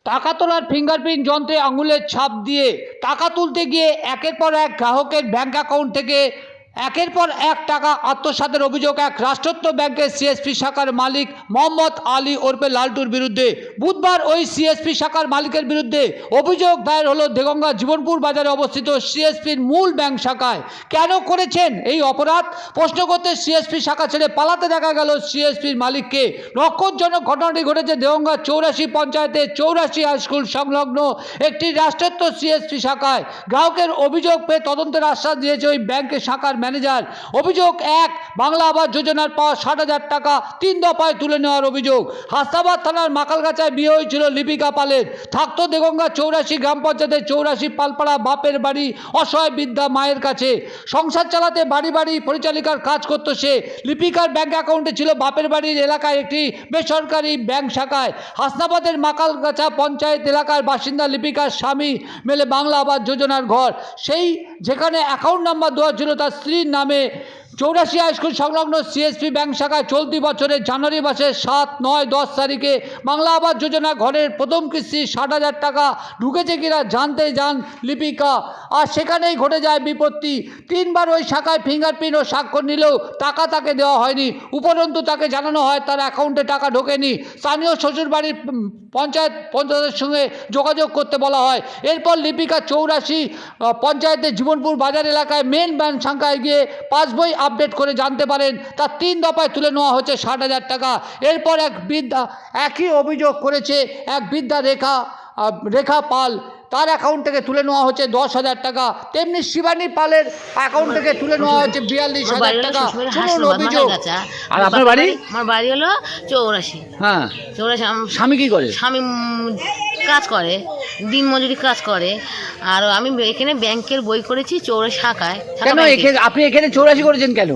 টাকা তোলার ফিঙ্গারপ্রিন্ট যন্ত্রে আঙুলের ছাপ দিয়ে টাকা তুলতে গিয়ে একের পর এক গ্রাহকের ব্যাংক অ্যাকাউন্ট থেকে একের পর এক টাকা আত্মসাতের অভিযোগ এক রাষ্ট্রায়ত্ত ব্যাংকের সিএসপি শাখার মালিক মোহাম্মদ আলী ওরফে লালটুর বিরুদ্ধে। বুধবার ওই সিএসপি শাখার মালিকের বিরুদ্ধে অভিযোগ দায়ের হলো দেগঙ্গা জীবনপুর বাজারে অবস্থিত সিএসপির মূল ব্যাংক শাখায়। কেন করেছেন এই অপরাধ প্রশ্ন করতে সিএসপি শাখা ছেড়ে পালাতে দেখা গেল সিএসপির মালিককে। লক্ষণজনক ঘটনাটি ঘটেছে দেগঙ্গা 84 পঞ্চায়েতের 84 হাই স্কুল সংলগ্ন একটি রাষ্ট্রায়ত্ত সিএসপি শাখায়। গ্রাহকের অভিযোগ পেয়ে তদন্তের আশ্বাস দিয়েছে ওই ব্যাংকের শাখার ম্যানেজার। অভিযোগ এক, বাংলা আবাস যোজনার পাওয়া 60,000 টাকা 3 দফায় তুলে নেওয়ার অভিযোগ। হাসনাবাদ থানার মাকালগাছায় বিয়ে হয়েছিল লিপিকা পালের, থাকতো দেগঙ্গা 84 গ্রাম পঞ্চায়েতের 84 পালপাড়া বাপের বাড়ি অসহায় বৃদ্ধা মায়ের কাছে। সংসার চালাতে বাড়ি বাড়ি পরিচালিকার কাজ করত সে। লিপিকার ব্যাংক অ্যাকাউন্টে ছিল বাপের বাড়ির এলাকায় একটি বেসরকারি ব্যাংক শাখায়। হাসনাবাদের মাকালগাছা পঞ্চায়েত এলাকার বাসিন্দা লিপিকার স্বামী মেলে বাংলা আবাস যোজনার ঘর, সেই যেখানে অ্যাকাউন্ট নাম্বার দেওয়া ছিল তার স্ত্রীর নামে। 84 হাই স্কুল সংলগ্ন সিএসপি ব্যাংক শাখায় চলতি বছরের জানুয়ারি মাসের 7, 9, 10 তারিখে বাংলা আবাস যোজনা ঘরের প্রথম কিস্তি 60,000 টাকা ঢুকেছে কিনা জানতে যান লিপিকা, আর সেখানেই ঘটে যায় বিপত্তি। 3 বার ওই শাখায় ফিঙ্গারপ্রিন্ট ও স্বাক্ষর নিলেও টাকা তাকে দেওয়া হয়নি। উপরন্তু তাকে জানানো হয় তার অ্যাকাউন্টে টাকা ঢোকেনি। স্থানীয় শ্বশুরবাড়ির পঞ্চায়েতের সঙ্গে যোগাযোগ করতে বলা হয়। এরপর লিপিকা 84 পঞ্চায়েতের জীবনপুর বাজার এলাকায় মেন ব্যাংক শাখায় গিয়ে পাসবই আপডেট করে জানতে পারেন তার 3 দফায় তুলে নেওয়া হচ্ছে 60,000 টাকা। এরপর এক বৃদ্ধা একই অভিযোগ করেছে এক বৃদ্ধা রেখা পাল, তার অ্যাকাউন্ট থেকে তুলে নেওয়া হচ্ছে 10,000 টাকা। তেমনি শিবানী পালের অ্যাকাউন্ট থেকে তুলে নেওয়া হচ্ছে 42,000 টাকা। শুনুন অভিযোগ। আর আপনার বাড়ি? আমার বাড়ি হলো 84। হ্যাঁ, 84। স্বামী কি করে? স্বামী কাজ করে, দিন মজুরি কাজ করে। আর আমি এখানে ব্যাংকের বই করেছি 84 শাখায়। কেন আপনি এখানে 84 করেছেন কেন?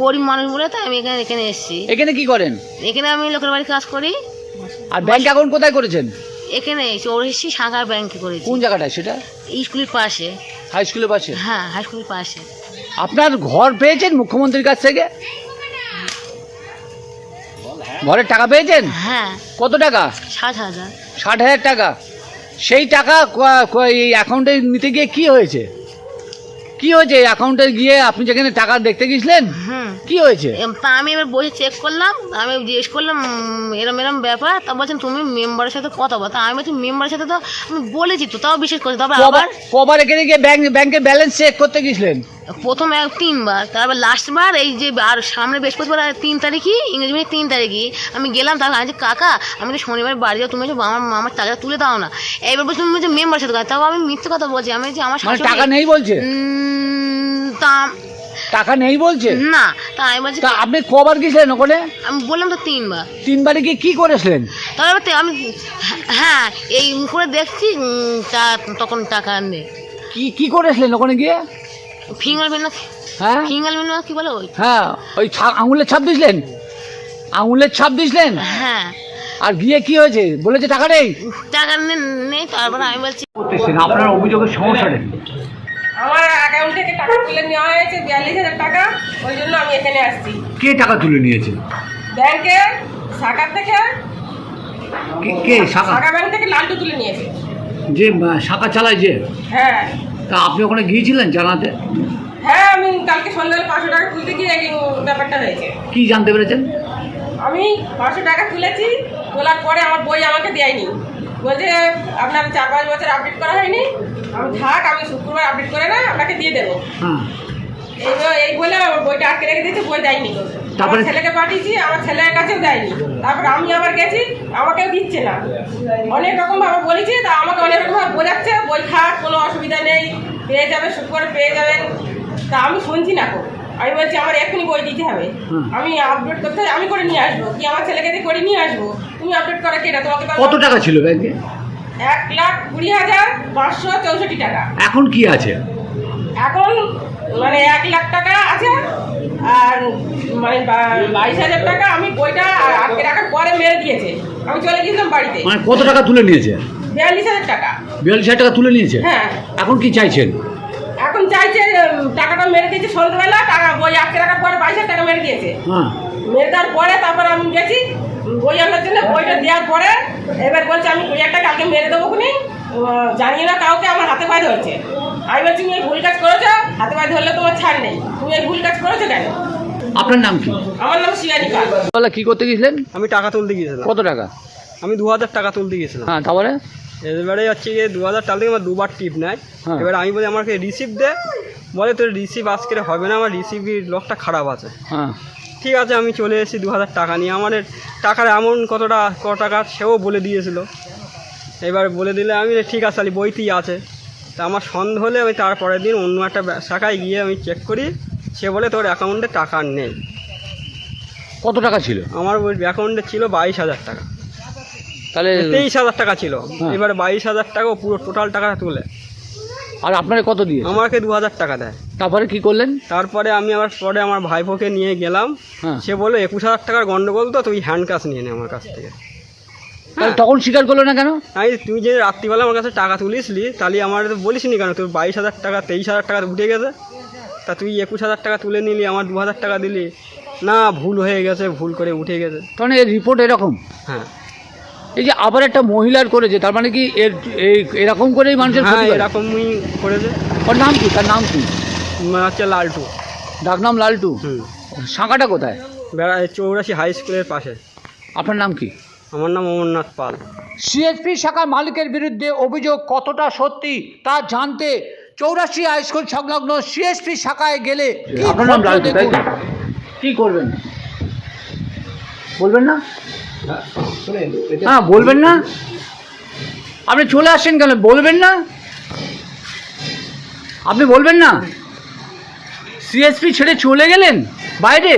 গরিব মানুষ বলে তো আমি এখানে এসেছি। এখানে কি করেন? এখানে আমি লোকের বাড়ি কাজ করি। আর ব্যাংক অ্যাকাউন্ট কোথায় করেছেন? এখানে 84 শাখার ব্যাংকে করেছি। কোন জায়গাটায় সেটা? স্কুলের পাশে। হাই স্কুলের পাশে? হ্যাঁ, হাই স্কুলের পাশে। আপনার ঘর পেয়েছেন মুখ্যমন্ত্রীর কাছ থেকে? ঘরের টাকা পেয়েছেন? হ্যাঁ। কত টাকা? 60,000। 60,000 টাকা। সেই টাকা এই অ্যাকাউন্টে নিতে গিয়ে কি হয়েছে? কি হয়েছে অ্যাকাউন্টে গিয়ে আপনি যেখানে টাকা দেখতে গেছিলেন? কি হয়েছে? তা আমি এবার বসে চেক করলাম, আমি জিজ্ঞেস করলাম এরম এরম ব্যাপার। তা বলছেন তুমি মেম্বারের সাথে কথা বল। তা আমি বলছি মেম্বারের সাথে তো আমি বলেছি, তো তাও বিশ্বাস করছি। তারপর আবার কবার এখানে গিয়ে ব্যাংকের ব্যালেন্স চেক করতে গেছিলেন? প্রথম 3বার, তারপর লাস্টবার এই যে আর সামনে বৃহস্পতিবার 3 তারিখই, ইংরেজি মিনিট 3 তারিখই আমি গেলাম। তারপর আমি কাকা আমি তো শনিবার বাড়ি যাও, তুমি আমার টাকাটা তুলে দাও না। এইবার বলছি তুমি বলছি মেম্বারের সাথে কথা। তাও আমি মিথ্যে কথা বলছি। আমি যে আমার টাকা নেই বলছে? তা টাকা নেই বলছে না। তা আমি বলছি আপনি কবার গেছিলেন ওখানে? আমি বললাম তো 3বার। 3বারে গিয়ে কি করেছিলেন? তারপর আমি হ্যাঁ এই করে দেখছি তখন টাকা নেই। কি করেছিলেন ওখানে গিয়ে? ফিঙ্গারপ্রিন্ট। হ্যাঁ, ফিঙ্গারপ্রিন্ট কি বলো? হ্যাঁ, ওই আঙুলের ছাপ দিয়েছিলেন? আঙুলের ছাপ দিয়েছিলেন? হ্যাঁ। আর গিয়ে কি হয়েছে? বলেছে টাকা নেই? টাকা নেই। তারপর আমি বলছি আপনার অভিযোগের সমস্যা নেই। আমার অ্যাকাউন্ট থেকে টাকা তুলে নেওয়া হয়েছে 42,000 টাকা। ওই জন্য আমি এখানে আসছি। কে টাকা তুলে নিয়েছে? ব্যাংকের শাখা থেকে। কে শাখা? শাখা ব্যাংক থেকে লালটু তুলে নিয়েছে। যে শাখা চালায় যে? হ্যাঁ। তা আপনি ওখানে গিয়েছিলেন জানাতে? হ্যাঁ, আমি কালকে সন্ধ্যাবেলা 500 টাকা তুলতে গিয়ে এই ব্যাপারটা হয়েছে। কি জানতে পেরেছেন? আমি 500 টাকা তুলেছি, তোলার পরে আমার বই আমাকে দেয়নি। বলছে আপনার 4-5 বছর আপডেট করা হয়নি। আমি থাক, আমি শুক্রবার আপডেট করে না আপনাকে দিয়ে দেবো। হ্যাঁ। এই বলে আমার বইটা আটকে রেখে দিয়েছে, বই দেয়নি। তারপরে তারপরে ছেলেকে পাঠিয়েছি, আমার ছেলের কাছেও দেয়নি। তারপর আমি আবার গেছি, আমাকেও দিচ্ছে না। অনেক রকম ভাবে বলেছি, তা আমাকে অনেক রকম ভাবে বোঝাচ্ছে বই থাক, কোনো অসুবিধা নেই, পেয়ে যাবেন, শুক্রবারে পেয়ে যাবেন। তা আমি শুনছি না। আমি বলছি আমার এখনই বই দিতে হবে, আমি আপডেট করতে আমি করে নিয়ে আসবো, কি আমার ছেলেকে দিয়ে করে নিয়ে আসবো। তুমি আপডেট করা কেটা? তোমাকে কত টাকা ছিল ব্যাংকে? 1,20,564 টাকা। এখন কি আছে? এখন মানে 1 লাখ টাকা আছে। আর মানে 22,000 টাকা আমি বইটা আটকে রাখার পরে মেরে দিয়েছে। আমি চলে গেছিলাম বাড়িতে। মানে কত টাকা তুলে নিয়েছে? 42,000 টাকা। 42,000 টাকা তুলে নিয়েছে? হ্যাঁ। এখন কি চাইছেন? এখন চাইছে টাকাটা মেরে দিয়েছে সন্ধ্যাবেলা, টাকা বই আটকে রাখার পরে 22,000 টাকা মেরে দিয়েছে। হ্যাঁ। মেরে দেওয়ার পরে তারপর আমি গেছি, বই আনার জন্য বইটা দেওয়ার পরে এবার বলছে আমি কুড়িয়ারটা কালকে মেরে দেবো খুনি, জানিয়ে না কাউকে, আমার হাতে পায়ে ধরছে। আমি বলছি তুমি এই ভুল কাজ করেছো, হাতে পায়ে ধরলে তোমার ছাড় নেই, তুমি এই ভুল কাজ করেছো কেন? আপনার নাম কি? আমার নাম শিয়ানি পাল। বলে কি করতে গিয়েছিলেন? আমি টাকা তুলতে গিয়েছিলাম। কত টাকা? আমি 2000 টাকা তুলতে গিয়েছিলাম। হ্যাঁ, তারপরে এবারে হচ্ছে গিয়ে 2000 টাকা থেকে আমার দুবার টিপ নেয়। হ্যাঁ। এবার আমি বলি আমাকে রিসিপ্ট দে, বলে তোর রিসিপ্ট আজকে হবে না, আমার রিসিপ্টের লকটা খারাপ আছে। হ্যাঁ, ঠিক আছে, আমি চলে এসেছি 2000 টাকা নিয়ে। আমার টাকার এমন কত টাকা সেও বলে দিয়েছিল। এবার বলে দিলে আমি ঠিক আছে তাহলে বইতেই আছে। তা আমার সন্দেহ হলে আমি তারপরের দিন অন্য একটা শাখায় গিয়ে আমি চেক করি, সে বলে তোর অ্যাকাউন্টে টাকা আর নেই। কত টাকা ছিল? আমার ওই অ্যাকাউন্টে ছিল 22,000 টাকা, তাহলে 23,000 টাকা ছিল। হ্যাঁ। এবার 22,000 টাকা পুরো টোটাল টাকাটা তুলে আর আপনার কত দিয়ে? আমাকে 2000 টাকা দেয়। তারপরে কি করলেন? তারপরে আমি আবার পরে আমার ভাইপোকে নিয়ে গেলাম। হ্যাঁ। সে বললো 21,000 টাকার গন্ডগোল, তো তুই হ্যান্ড ক্যাশ নিয়ে নে আমার কাছ থেকে। তাহলে তখন স্বীকার করলো না কেন? আমি তুই যে রাত্রিবেলা আমার কাছে টাকা তুলিসলি, তাহলে আমার তো বলিসনি কেন? তোর 22,000 টাকা 23,000 টাকা উঠে গেছে, তা তুই 21,000 টাকা তুলে নিলি, আমার 2000 টাকা দিলি না, ভুল হয়ে গেছে, ভুল করে উঠে গেছে। তখন এর রিপোর্ট এরকম। হ্যাঁ এই যে আবার একটা মহিলার করেছে, তার মানে কি এরকম করেই মানুষের হ্যাঁ, ক্ষতি করে? এরকমই করেছে। ওর নাম কি? তার নাম কি? হচ্ছে লালটু। ডাকনাম লালটু। শাখাটা কোথায়? 84 হাই স্কুলের পাশে। আপনার নাম কি? আমার নাম অমরনাথ পাল। সিএসপি শাখার মালিকের বিরুদ্ধে অভিযোগ কতটা সত্যি তা জানতে 84 হাই স্কুল সংলগ্ন সিএসপি শাখায় গেলে আপনার নাম লালটু, তাই তো? কি করবেন? বলবেন না? হ্যাঁ, বলবেন না? আপনি চলে আসেন কেন? বলবেন না? আপনি বলবেন না? সিএসপি ছেড়ে চলে গেলেন বাইরে।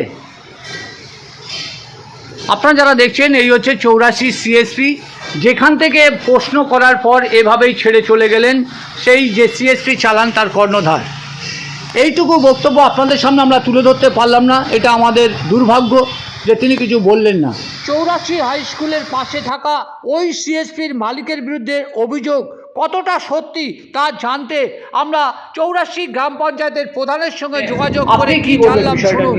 আপনারা যারা দেখছেন, এই হচ্ছে 84 সিএসপি, যেখান থেকে প্রশ্ন করার পর এভাবেই ছেড়ে চলে গেলেন সেই যে সিএসপি চালান তার কর্ণধার। এইটুকু বক্তব্য আপনাদের সামনে আমরা তুলে ধরতে পারলাম না, এটা আমাদের দুর্ভাগ্য যে তিনি কিছু বললেন না। 84 হাই স্কুলের পাশে থাকা ওই সিএসপির মালিকের বিরুদ্ধে অভিযোগ কতটা সত্যি তা জানতে আমরা 84 গ্রাম পঞ্চায়েতের প্রধানের সঙ্গে যোগাযোগ করে কি জানলাম শুনুন।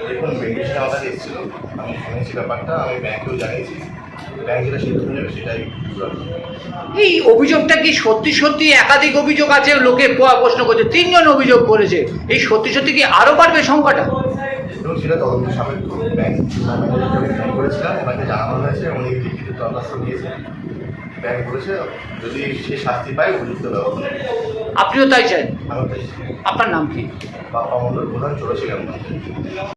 দেখুন, বেঙ্গেশটা আমার কাছে এসেছিলো, আমি শুনেছি ব্যাপারটা, আমি ব্যাংকেও জানিয়েছি, ব্যাংক যেটা সিদ্ধান্ত নেবে সেটাই। এই অভিযোগটা কি সত্যি সত্যি? একাধিক অভিযোগ আছে, লোকে প্রশ্ন করছে, 3 জন অভিযোগ করেছে, এই সত্যি সত্যি কি আরো বাড়বে সংখ্যাটা? এবং সেটা তদন্ত সাপেক্ষ। ব্যাংক ম্যানেজারকে আমি ফোন করেছিলাম, ওনাকে জানানো হয়েছে, উনি লিখিত দরখাস্ত দিয়েছে। ব্যাংক বলেছে যদি সে শাস্তি পায় উপযুক্ত ব্যবস্থা নেবে। আপনিও তাই চান? আমি আপনার নাম কি? বাবা মন্ডল, প্রধান 84 গ্রাম পঞ্চায়েত।